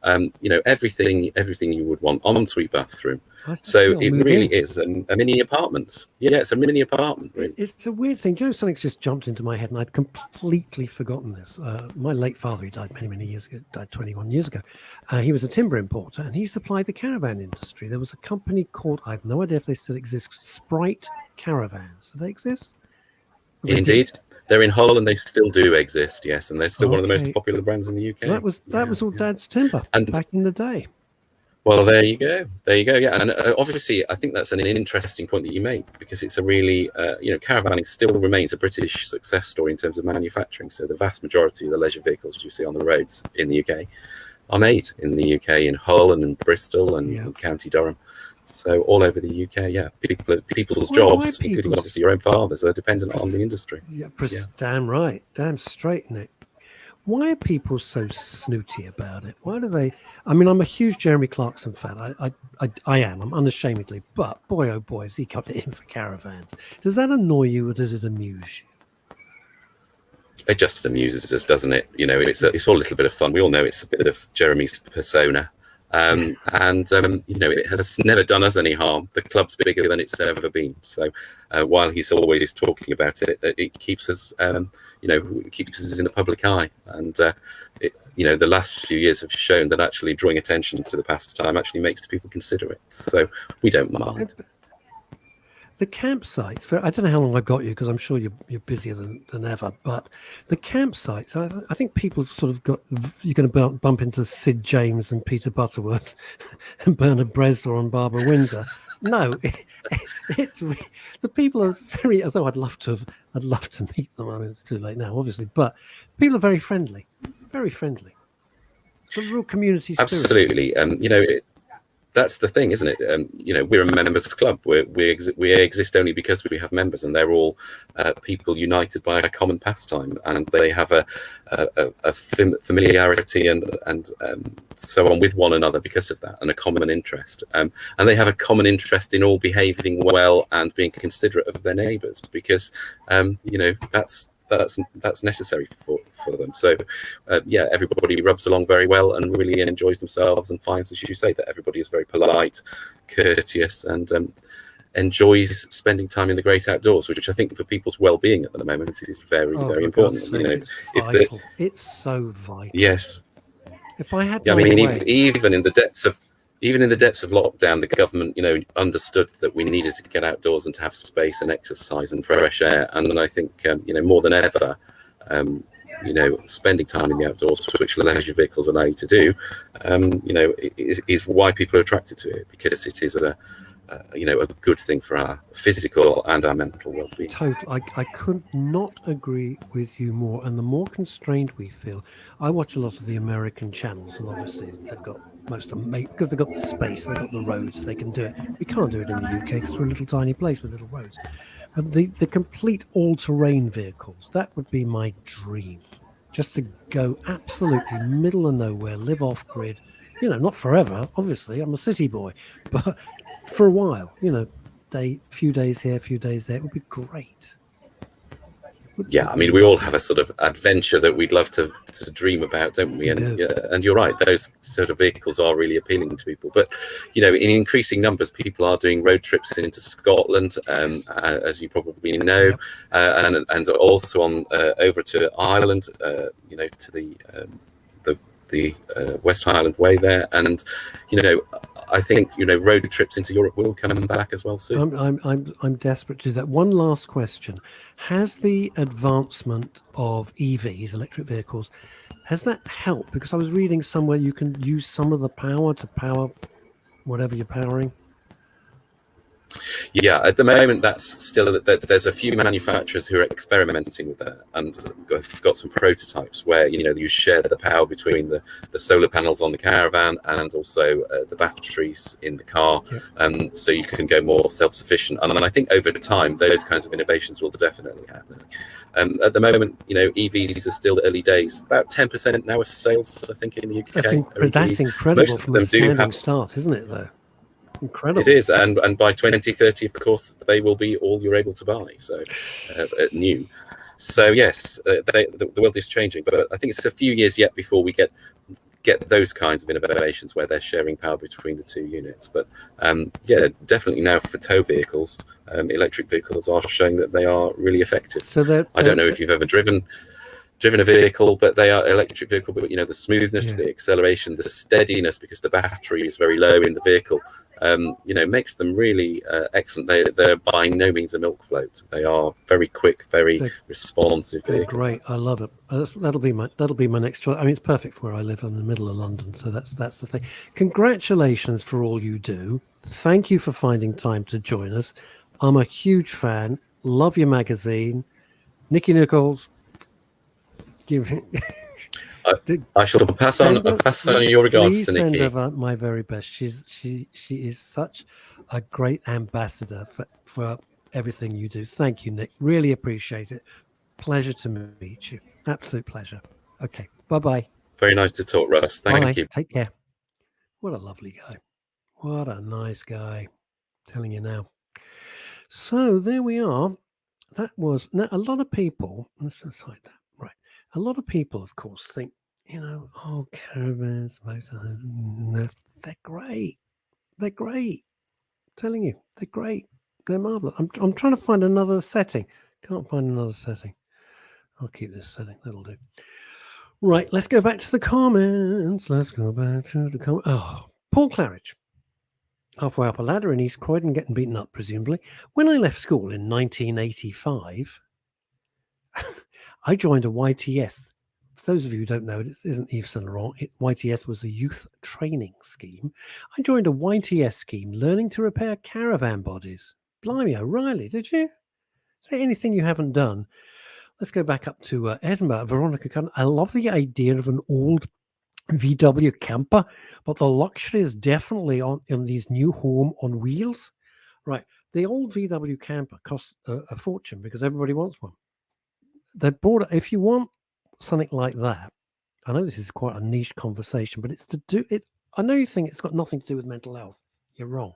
everything you would want, ensuite bathroom. So it really is a mini apartment. Yeah, it's a mini apartment. Really. It's a weird thing. Something's just jumped into my head, and I'd completely forgotten this. My late father, he died many years ago, died 21 years ago. He was a timber importer, and he supplied the caravan industry. There was a company called, I have no idea if they still exist, Sprite Caravans. Do they exist? Indeed. They're in Hull and they still do exist, yes, and they're still one of the most popular brands in the UK. That was all Dad's timber back in the day. Well, there you go, yeah. And obviously, I think that's an interesting point that you make, because it's a really, caravanning still remains a British success story in terms of manufacturing. So the vast majority of the leisure vehicles you see on the roads in the UK are made in the UK, in Hull and in Bristol and in County Durham. So all over the UK, people's jobs, including obviously your own fathers, are dependent on the industry. Damn right, damn straight, Nick. Why are people so snooty about it? Why do they? I mean, I'm a huge Jeremy Clarkson fan. I am. I'm unashamedly. But boy, oh boy, has he got it in for Caravans. Does that annoy you, or does it amuse you? It just amuses us, doesn't it? You know, it's all a little bit of fun. We all know it's a bit of Jeremy's persona. And you know, it has never done us any harm. The club's bigger than it's ever been. So while he's always talking about it, it keeps us, you know, it keeps us in the public eye. And you know, the last few years have shown that actually drawing attention to the pastime actually makes people consider it. So we don't mind. The campsites, I don't know how long I've got you, because I'm sure you're busier than ever, but the campsites, I think people sort of you're going to bump into Sid James and Peter Butterworth and Bernard Bresler and Barbara Windsor. No, it's the people are very, although I'd love to meet them. I mean, it's too late now, obviously, but people are very friendly, very friendly. It's a real community spirit. Absolutely. You know, that's the thing, isn't it? You know, we're a members club. We exist only because we have members, and they're all people united by a common pastime, and they have a familiarity and so on with one another because of that, and a common interest. And they have a common interest in all behaving well and being considerate of their neighbours, because you know, that's necessary for them. So yeah, everybody rubs along very well and really enjoys themselves, and finds, as you say, that everybody is very polite, courteous, and enjoys spending time in the great outdoors, which I think for people's well-being at the moment is very important. You know, it's so vital. Yes. If I had, yeah, I mean, even in the depths of lockdown, the government, you know, understood that we needed to get outdoors and to have space and exercise and fresh air. And I think, you know, more than ever, you know, spending time in the outdoors, which leisure vehicles allow you to do, you know, is why people are attracted to it, because it is you know, a good thing for our physical and our mental well-being. Totally, I could not agree with you more. And the more constrained we feel, I watch a lot of the American channels, and obviously they've got most of them, because they've got the space, they've got the roads, they can do it. We can't do it in the UK because we're a little tiny place with little roads. But the complete all-terrain vehicles, that would be my dream. Just to go absolutely middle of nowhere, live off-grid. You know, not forever, obviously, I'm a city boy, but for a while, you know, few days here, few days there, it would be great. Yeah, I mean, we all have a sort of adventure that we'd love to dream about, don't we? And and you're right, those sort of vehicles are really appealing to people. But you know, in increasing numbers, people are doing road trips into Scotland, as you probably know, and also on over to Ireland, you know, to the West Highland Way there. And you know, I think, you know, road trips into Europe will come back as well soon. I'm desperate to do that. One last question: has the advancement of EVs, electric vehicles, has that helped? Because I was reading somewhere you can use some of the power to power whatever you're powering. Yeah, at the moment, that's still, there's a few manufacturers who are experimenting with that, and have got some prototypes where, you know, you share the power between the solar panels on the Caravan and also the batteries in the car. Yep. So you can go more self-sufficient. And I think over time, those kinds of innovations will definitely happen. At the moment, you know, EVs are still early days. About 10% now of sales, I think, in the UK. That's incredible. Most from a standing start, isn't it, though? Incredible. It is, and by 2030, of course, they will be all you're able to buy. So new. So yes, the world is changing, but I think it's a few years yet before we get those kinds of innovations where they're sharing power between the two units. But yeah, definitely now for tow vehicles, electric vehicles are showing that they are really effective. So I don't know if you've ever driven a vehicle, but they are electric vehicle, but you know, the smoothness, the acceleration, the steadiness, because the battery is very low in the vehicle, you know, makes them really excellent. They're by no means a milk float. They are very quick, very responsive vehicles. Great, I love it. That'll be my next choice. I mean, it's perfect for where I live in the middle of London, so that's the thing. Congratulations for all you do. Thank you for finding time to join us. I'm a huge fan. Love your magazine, Nikki Nichols. I shall pass on your regards to Nikki. Send her my very best. She is such a great ambassador for everything you do. Thank you, Nick. Really appreciate it. Pleasure to meet you. Absolute pleasure. Okay. Bye-bye. Very nice to talk, Russ. Thank Bye. you. Take care. What a lovely guy. What a nice guy. Telling you now. So there we are. That was now a lot of people. Let's just hide that. Right. A lot of people, of course, think, oh, caravans, motorhomes, they're great. They're great. I'm telling you, they're great. They're marvelous. I'm trying to find another setting. Can't find another setting. I'll keep this setting. That'll do. Right, let's go back to the comments. Let's go back to the comments. Oh, Paul Claridge. Halfway up a ladder in East Croydon, getting beaten up, presumably. When I left school in 1985, I joined a YTS. For those of you who don't know, it isn't Yves Saint Laurent. YTS was a youth training scheme. I joined a YTS scheme learning to repair caravan bodies. Blimey, O'Reilly, did you? Is there anything you haven't done? Let's go back up to Edinburgh. Veronica Cunn. I love the idea of an old VW camper, but the luxury is definitely in these new home on wheels. Right. The old VW camper costs a fortune because everybody wants one. They bought it. If you want something like that, I know this is quite a niche conversation, but it's to do it. I know you think it's got nothing to do with mental health. You're wrong.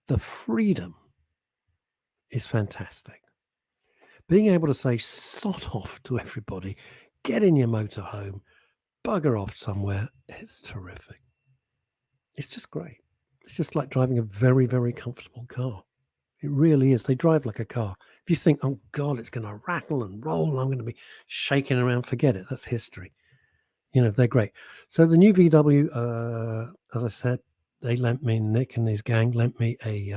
The freedom is fantastic. Being able to say sod off to everybody, get in your motorhome, bugger off somewhere, it's terrific. It's just great. It's just like driving a very, very comfortable car. It really is. They drive like a car. If you think, oh God, it's going to rattle and roll, I'm going to be shaking around, forget it. That's history. They're great. So the new VW, as I said, they lent me, Nick and his gang lent me a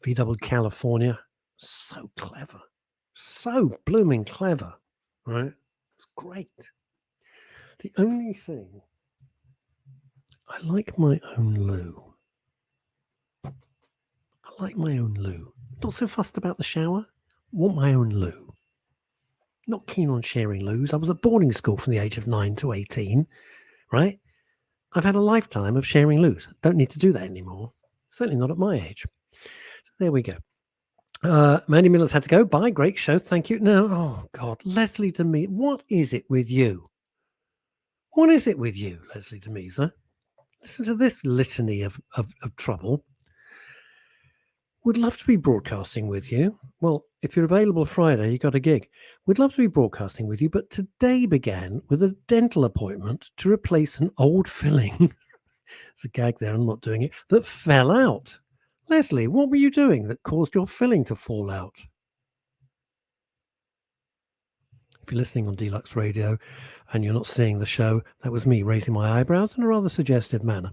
VW California. So clever. So blooming clever. Right? It's great. The only thing, I like my own loo. I like my own loo. Not so fussed about the shower. Want my own loo. Not keen on sharing loos. I was at boarding school from the age of 9 to 18, right? I've had a lifetime of sharing loos. Don't need to do that anymore. Certainly not at my age. So there we go. Mandy Miller's had to go. Bye. Great show. Thank you. No, oh God, Leslie Demise. What is it with you? What is it with you, Leslie Demise? Huh? Listen to this litany of trouble. Would love to be broadcasting with you. Well, if you're available Friday, you got a gig. We'd love to be broadcasting with you, but today began with a dental appointment to replace an old filling. It's a gag there, I'm not doing it, that fell out. Leslie, what were you doing that caused your filling to fall out? If you're listening on Deluxe Radio and you're not seeing the show, that was me raising my eyebrows in a rather suggestive manner.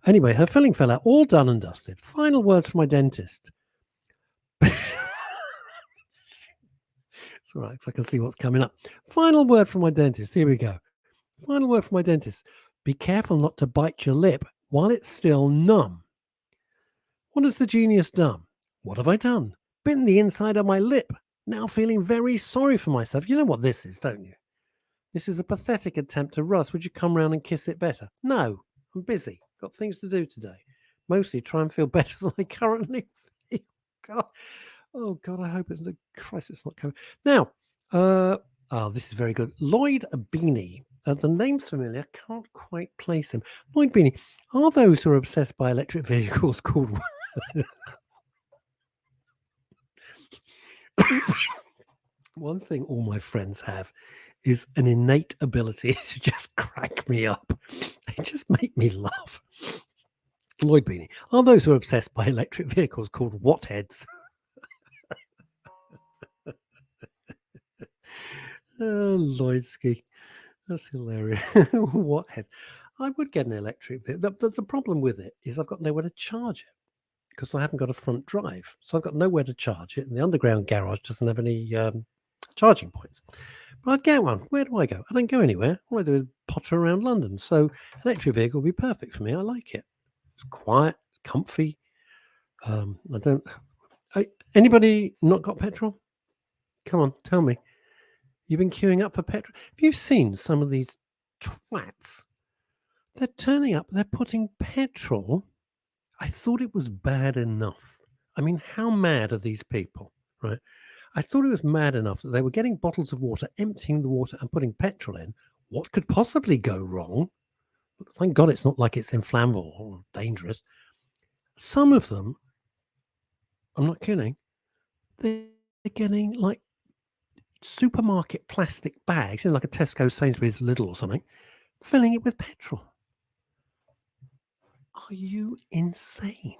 Anyway, her filling fell out, all done and dusted. Final words from my dentist. It's all right, because I can see what's coming up. Final word from my dentist. Here we go. Final word from my dentist. Be careful not to bite your lip while it's still numb. What has the genius done? What have I done? Bitten the inside of my lip. Now feeling very sorry for myself. You know what this is, don't you? This is a pathetic attempt to Russ. Would you come round and kiss it better? No, I'm busy. Got things to do today. Mostly try and feel better than I currently feel. God. Oh, God, I hope it's the Christ, it's not coming. Now, this is very good. Lloyd Beanie. The name's familiar. Can't quite place him. Lloyd Beanie. Are those who are obsessed by electric vehicles called... One thing all my friends have is an innate ability to just crack me up. They just make me laugh. Lloyd Beanie. Are those who are obsessed by electric vehicles called whatheads? Lloydski. That's hilarious. Whatheads. I would get an electric vehicle. The problem with it is I've got nowhere to charge it because I haven't got a front drive. So I've got nowhere to charge it. And the underground garage doesn't have any charging points. But I'd get one. Where do I go? I don't go anywhere. All I do is potter around London. So electric vehicle would be perfect for me. I like it. It's quiet, comfy. Anybody not got petrol? Come on, tell me. You've been queuing up for petrol. Have you seen some of these twats? They're turning up. They're putting petrol. I thought it was bad enough. I mean, how mad are these people, right? I thought it was mad enough that they were getting bottles of water, emptying the water and putting petrol in. What could possibly go wrong? Thank God it's not like it's inflammable or dangerous. Some of them, I'm not kidding, they're getting like supermarket plastic bags, like a Tesco, Sainsbury's, Lidl or something, filling it with petrol. Are you insane?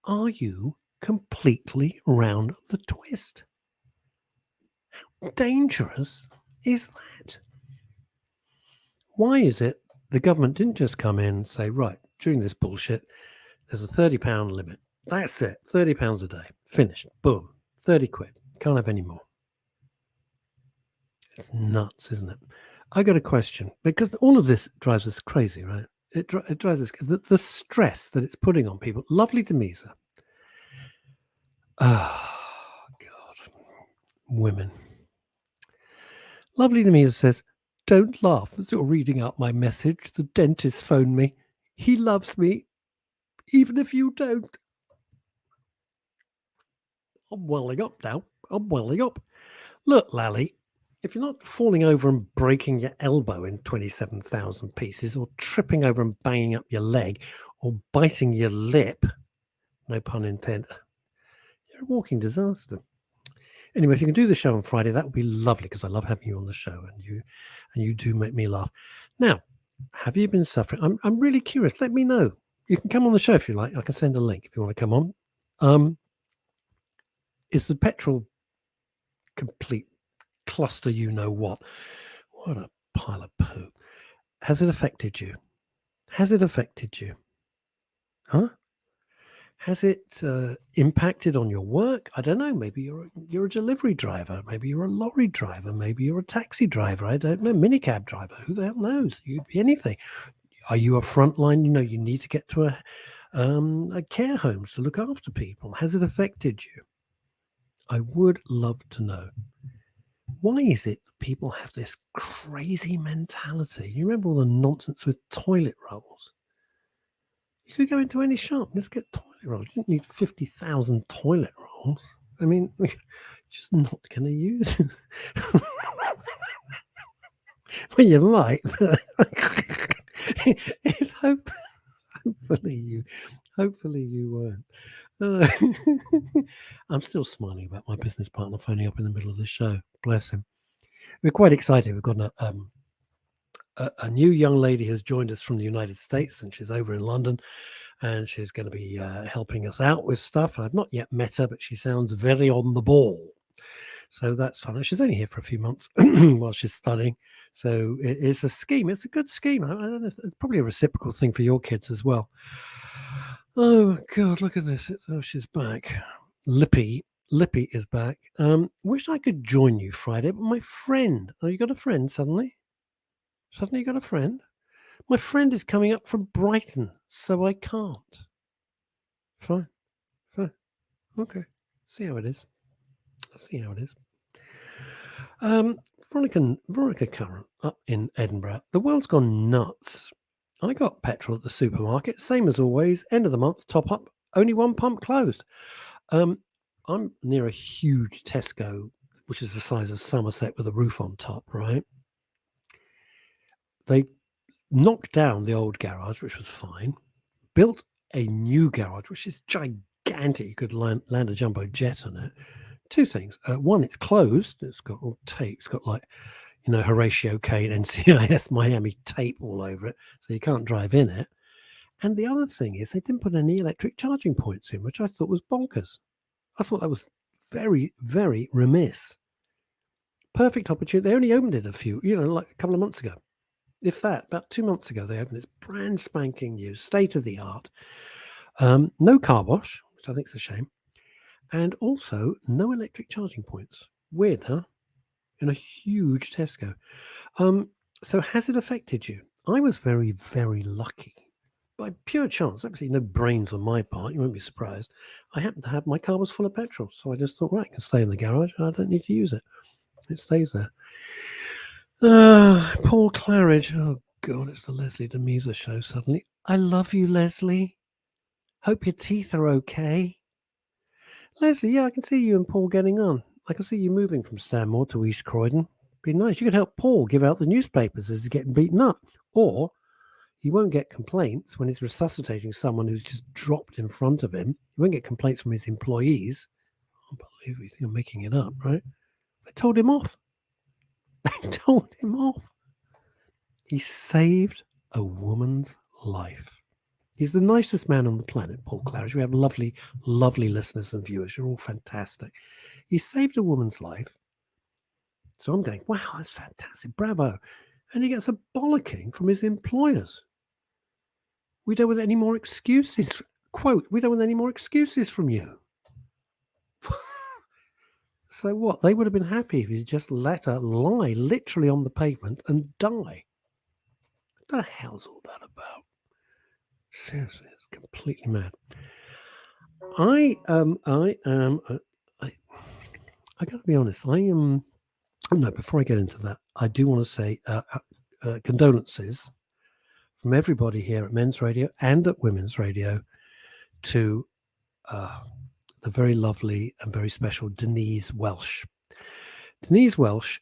Are you completely round the twist? How dangerous is that? Why is it the government didn't just come in and say, right, during this bullshit, there's a £30 limit. That's it, £30 a day. Finished. Boom. 30 quid. Can't have any more. It's nuts, isn't it? I got a question, because all of this drives us crazy, right? It drives us, the stress that it's putting on people. Lovely Demisa. Oh, God. Women. Lovely Demisa says, don't laugh as you're reading out my message. The dentist phoned me. He loves me, even if you don't. I'm welling up now. I'm welling up. Look, Lally, if you're not falling over and breaking your elbow in 27,000 pieces, or tripping over and banging up your leg, or biting your lip, no pun intended, you're a walking disaster. Anyway, if you can do the show on Friday, that would be lovely, because I love having you on the show, and you do make me laugh. Now, have you been suffering? I'm really curious. Let me know. You can come on the show if you like. I can send a link if you want to come on. Is the petrol complete cluster, you know what? What a pile of poo. Has it affected you? Has it affected you? Huh? Has it impacted on your work? I don't know. Maybe you're a delivery driver. Maybe you're a lorry driver. Maybe you're a taxi driver. I don't know. Minicab driver. Who the hell knows? You'd be anything. Are you a frontline? You need to get to a care home to look after people. Has it affected you? I would love to know. Why is it that people have this crazy mentality? You remember all the nonsense with toilet rolls? You could go into any shop and just get toilet rolls. You don't need 50,000 toilet rolls. I mean, you're just not going to use it. Well, you might, but it's hopefully you won't. I'm still smiling about my business partner phoning up in the middle of the show. Bless him. We're quite excited. We've got a new young lady has joined us from the United States, and she's over in London, and she's going to be helping us out with stuff. I've not yet met her, but she sounds very on the ball. So that's fun. She's only here for a few months while she's studying. So it's a scheme. It's a good scheme. I don't know. It's probably a reciprocal thing for your kids as well. Oh, God, look at this. Oh, she's back. Lippy is back. Wish I could join you Friday, but my friend. Oh, you got a friend suddenly? Suddenly you got a friend? My friend is coming up from Brighton, so I can't. Fine. Okay. See how it is. Let's see how it is. Veronica Curran up in Edinburgh. The world's gone nuts. I got petrol at the supermarket, same as always. End of the month, top up. Only one pump closed. I'm near a huge Tesco, which is the size of Somerset with a roof on top, right? They knocked down the old garage, which was fine, built a new garage, which is gigantic. You could land a jumbo jet on it. Two things. One, it's closed. It's got all tape. It's got Horatio Kane, NCIS Miami tape all over it, so you can't drive in it. And the other thing is they didn't put any electric charging points in, which I thought was bonkers. I thought that was very, very remiss. Perfect opportunity. They only opened it like a couple of months ago. If that, about 2 months ago, they opened this brand spanking new, state of the art. No car wash, which I think is a shame. And also no electric charging points. Weird, huh? In a huge Tesco. So has it affected you? I was very, very lucky. By pure chance, absolutely no brains on my part, you won't be surprised. I happened to have, my car was full of petrol. So I just thought, right, I can stay in the garage and I don't need to use it. It stays there. Paul Claridge. Oh, God, it's the Leslie Demisa show suddenly. I love you, Leslie. Hope your teeth are okay. Leslie, yeah, I can see you and Paul getting on. I can see you moving from Stanmore to East Croydon. Be nice. You could help Paul give out the newspapers as he's getting beaten up. Or he won't get complaints when he's resuscitating someone who's just dropped in front of him. He won't get complaints from his employees. Unbelievable. You think I'm making it up, right? They told him off. They told him off. He saved a woman's life. He's the nicest man on the planet, Paul Claridge. We have lovely, lovely listeners and viewers. You're all fantastic. He saved a woman's life. So I'm going, wow, that's fantastic. Bravo. And he gets a bollocking from his employers. We don't want any more excuses. Quote, we don't want any more excuses from you. So what? They would have been happy if you just let her lie literally on the pavement and die. What the hell's all that about? Seriously, it's completely mad. I got to be honest. No, before I get into that, I do want to say condolences from everybody here at Men's Radio and at Women's Radio to the very lovely and very special Denise Welsh. Denise Welsh,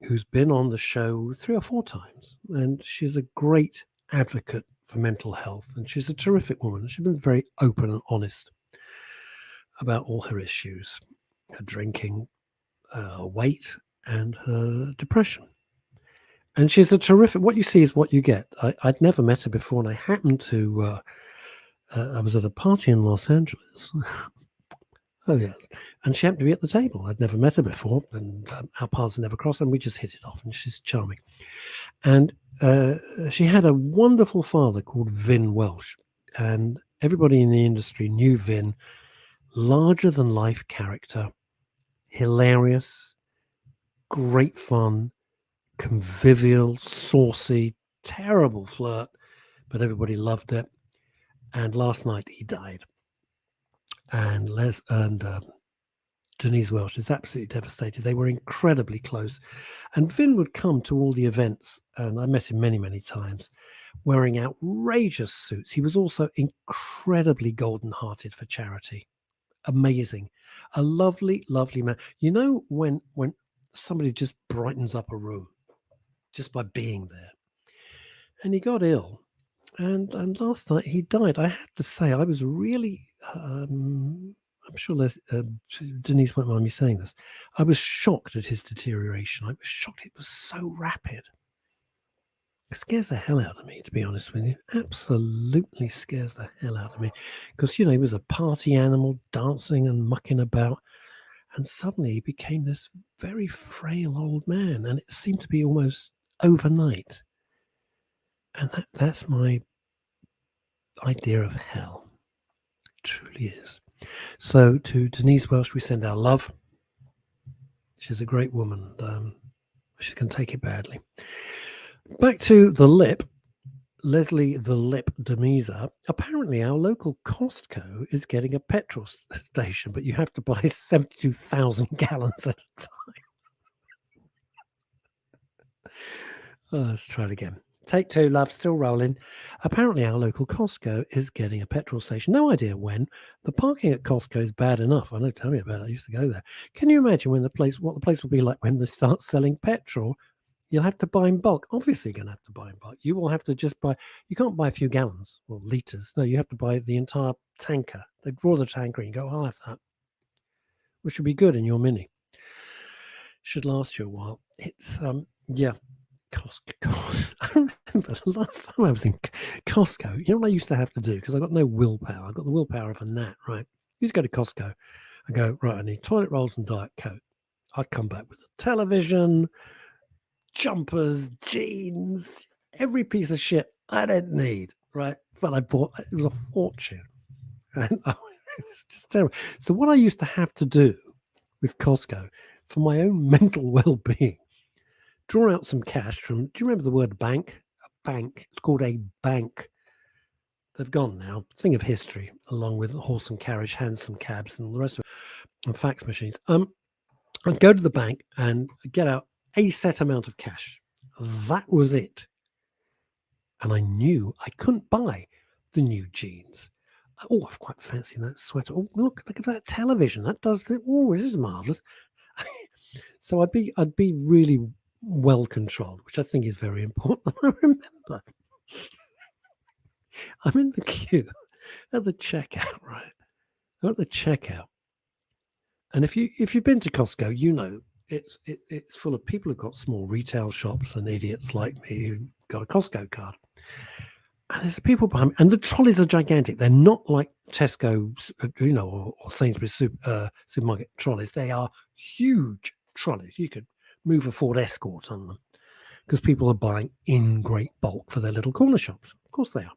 who's been on the show 3 or 4 times, and she's a great advocate for mental health, and she's a terrific woman. She's been very open and honest about all her issues, her drinking, weight, and her depression. And she's a terrific, what you see is what you get. I'd never met her before, and I happened to, I was at a party in Los Angeles. Oh, yes. And she happened to be at the table. I'd never met her before, and our paths never crossed, and we just hit it off, and she's charming. And she had a wonderful father called Vin Welsh, and everybody in the industry knew Vin, larger-than-life character, hilarious, great fun, convivial, saucy, terrible flirt, but everybody loved it. And last night he died. And Denise Welsh is absolutely devastated. They were incredibly close. And Vin would come to all the events, and I met him many, many times, wearing outrageous suits. He was also incredibly golden-hearted for charity. Amazing. A lovely, lovely man. You know when somebody just brightens up a room just by being there. And he got ill. And last night he died. I have to say, I was really, I'm sure Denise won't mind me saying this. I was shocked at his deterioration. I was shocked. It was so rapid. It scares the hell out of me, to be honest with you. Absolutely scares the hell out of me. Because, he was a party animal, dancing and mucking about. And suddenly he became this very frail old man. And it seemed to be almost overnight. And that's my idea of hell. It truly is. So to Denise Welsh, we send our love. She's a great woman. She's going to take it badly. Back to the lip. Leslie the Lip Demesa. Apparently our local Costco is getting a petrol station, but you have to buy 72,000 gallons at a time. Let's try it again. Take 2, love, still rolling. Apparently our local Costco is getting a petrol station. No idea when. The parking at Costco is bad enough. I know, tell me about it. I used to go there. Can you imagine what the place will be like when they start selling petrol? You'll have to buy in bulk. Obviously you're going to have to buy in bulk. You will have to just buy, you can't buy a few gallons or litres. No, you have to buy the entire tanker. They draw the tanker and you go, I'll have that. Which would be good in your Mini. Should last you a while. It's, yeah. Costco. I remember the last time I was in Costco, you know what I used to have to do? Because I got no willpower. I got the willpower of a gnat, right? I used to go to Costco and go, right, I need toilet rolls and Diet Coke. I'd come back with a television, jumpers, jeans, every piece of shit I didn't need, right? But I bought, it was a fortune. And it was just terrible. So what I used to have to do with Costco for my own mental well-being, draw out some cash from, do you remember the word bank? A bank. It's called a bank. They've gone now. Thing of history, along with horse and carriage, hansom cabs, and all the rest of it, and fax machines. I'd go to the bank and get out a set amount of cash. That was it. And I knew I couldn't buy the new jeans. Oh, I quite fancy that sweater. Oh, look at that television. That does the. Oh, it is marvelous. So I'd be really well controlled, which I think is very important. I remember I'm in the queue at the checkout, right? I'm at the checkout, and if you've been to Costco, you know it's full of people who've got small retail shops and idiots like me who got a Costco card. And there's people behind me, and the trolleys are gigantic. They're not like Tesco's, or Sainsbury's supermarket trolleys. They are huge trolleys. You could move a Ford Escort on them because people are buying in great bulk for their little corner shops. Of course they are.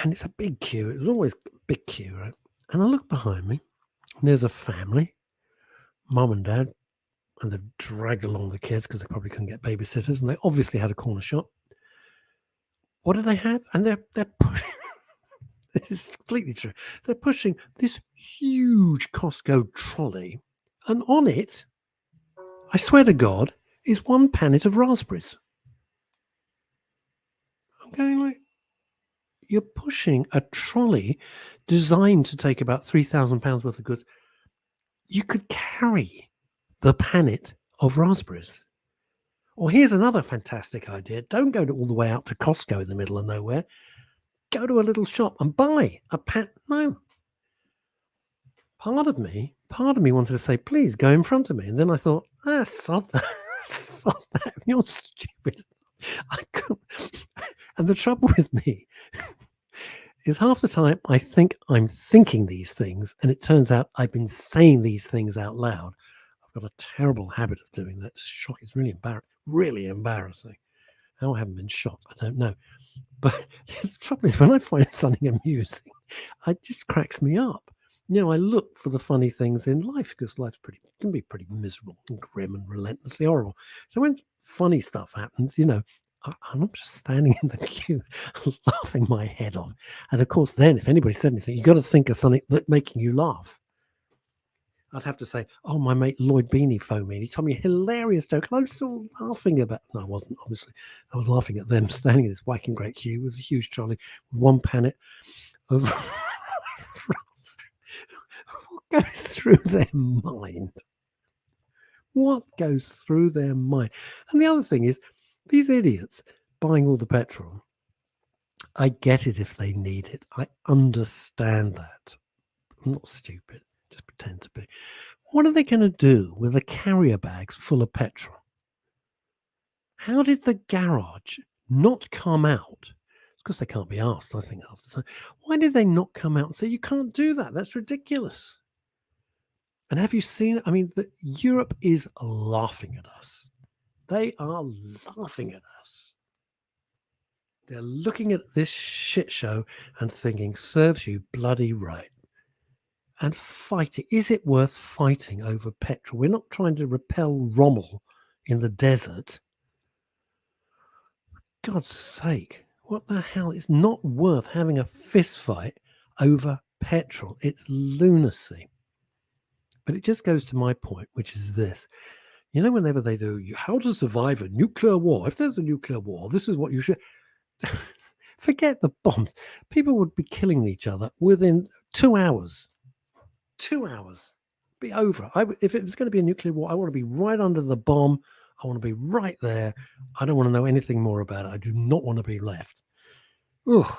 And it's a big queue. It was always a big queue, right? And I look behind me, and there's a family, mum and dad, and they've dragged along the kids because they probably couldn't get babysitters, and they obviously had a corner shop. What do they have? And they're pushing. This is completely true. They're pushing this huge Costco trolley, and on it, I swear to God, is one pannet of raspberries. I'm going like, you're pushing a trolley designed to take about £3,000 worth of goods. You could carry the pannet of raspberries. Or here's another fantastic idea. Don't go all the way out to Costco in the middle of nowhere. Go to a little shop and buy a pan. No. Part of me wanted to say, please go in front of me. And then I thought, sod that. Sod that. You're stupid. I couldn't. And the trouble with me is half the time I think I'm thinking these things, and it turns out I've been saying these things out loud. I've got a terrible habit of doing that. It's shocking. It's really embarrassing. How I haven't been shot, I don't know. But the trouble is, when I find something amusing, it just cracks me up. I look for the funny things in life because life can be pretty miserable and grim and relentlessly horrible. So when funny stuff happens, I'm just standing in the queue laughing my head off. And of course, then if anybody said anything, you've got to think of something that's making you laugh. I'd have to say, oh, my mate Lloyd Beanie phoned me and he told me a hilarious joke. And I'm still laughing about it. No, I wasn't, obviously. I was laughing at them standing in this whacking great queue with a huge trolley with one pannet of what goes through their mind? What goes through their mind? And the other thing is, these idiots buying all the petrol, I get it if they need it. I understand that. I'm not stupid. Just pretend to be. What are they going to do with the carrier bags full of petrol? How did the garage not come out? It's because they can't be asked, I think, half the time. Why did they not come out and say, you can't do that? That's ridiculous. And have you seen, Europe is laughing at us. They are laughing at us. They're looking at this shit show and thinking, serves you bloody right. And fighting. Is it worth fighting over petrol? We're not trying to repel Rommel in the desert. God's sake, what the hell? It's not worth having a fist fight over petrol. It's lunacy. But it just goes to my point, which is this. Whenever they do, how to survive a nuclear war. If there's a nuclear war, this is what you should... Forget the bombs. People would be killing each other within 2 hours. 2 hours. Be over. If it was going to be a nuclear war, I want to be right under the bomb. I want to be right there. I don't want to know anything more about it. I do not want to be left. Ugh.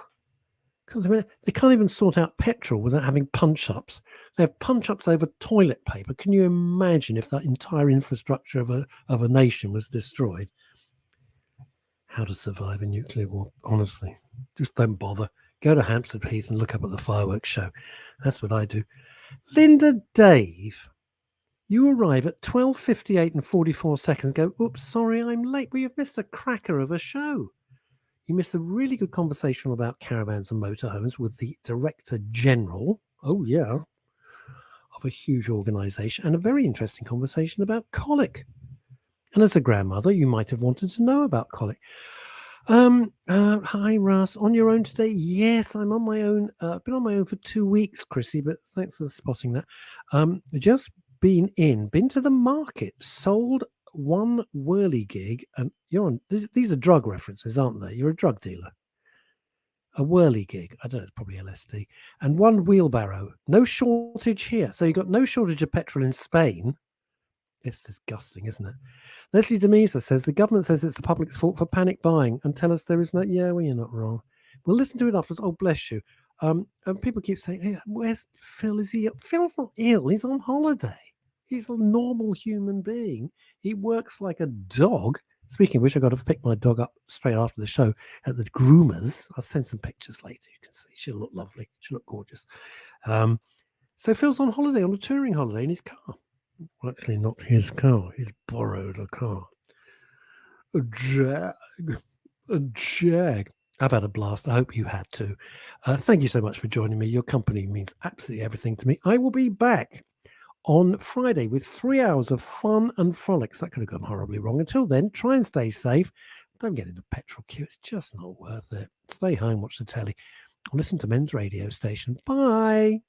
Because they can't even sort out petrol without having punch-ups. They have punch-ups over toilet paper. Can you imagine if that entire infrastructure of a nation was destroyed? How to survive a nuclear war, honestly. Just don't bother. Go to Hampstead Heath and look up at the fireworks show. That's what I do. Linda Dave, you arrive at 12:58 and 44 seconds. Go, oops, sorry, I'm late. Well, you've missed a cracker of a show. You missed a really good conversation about caravans and motorhomes with the Director General, of a huge organisation, and a very interesting conversation about colic. And as a grandmother, you might have wanted to know about colic. Hi, Russ. On your own today? Yes, I'm on my own. I've been on my own for 2 weeks, Chrissy, but thanks for spotting that. Just been to the market, sold one whirly gig, and you're on. These are drug references, aren't they? You're a drug dealer. a whirly gig. I don't know, it's probably LSD. And 1 wheelbarrow. No shortage here. So you've got no shortage of petrol in Spain. It's disgusting, isn't it? Leslie Demesa says the government says it's the public's fault for panic buying and tell us there is no. Yeah, well, you're not wrong. We'll listen to it afterwards. Oh, bless you. And people keep saying, hey, where's Phil? Is he ill? Phil's not ill. He's on holiday. He's a normal human being. He works like a dog. Speaking of which, I got to pick my dog up straight after the show at the groomers. I'll send some pictures later. You can see she'll look lovely. She'll look gorgeous. So Phil's on holiday, on a touring holiday in his car. Well, actually, not his car. He's borrowed a car. A Jag. I've had a blast. I hope you had too. Thank you so much for joining me. Your company means absolutely everything to me. I will be back on Friday with 3 hours of fun and frolics. That could have gone horribly wrong. Until then, try and stay safe. Don't get into petrol queue. It's just not worth it. Stay home, watch the telly, or listen to Men's Radio Station. Bye.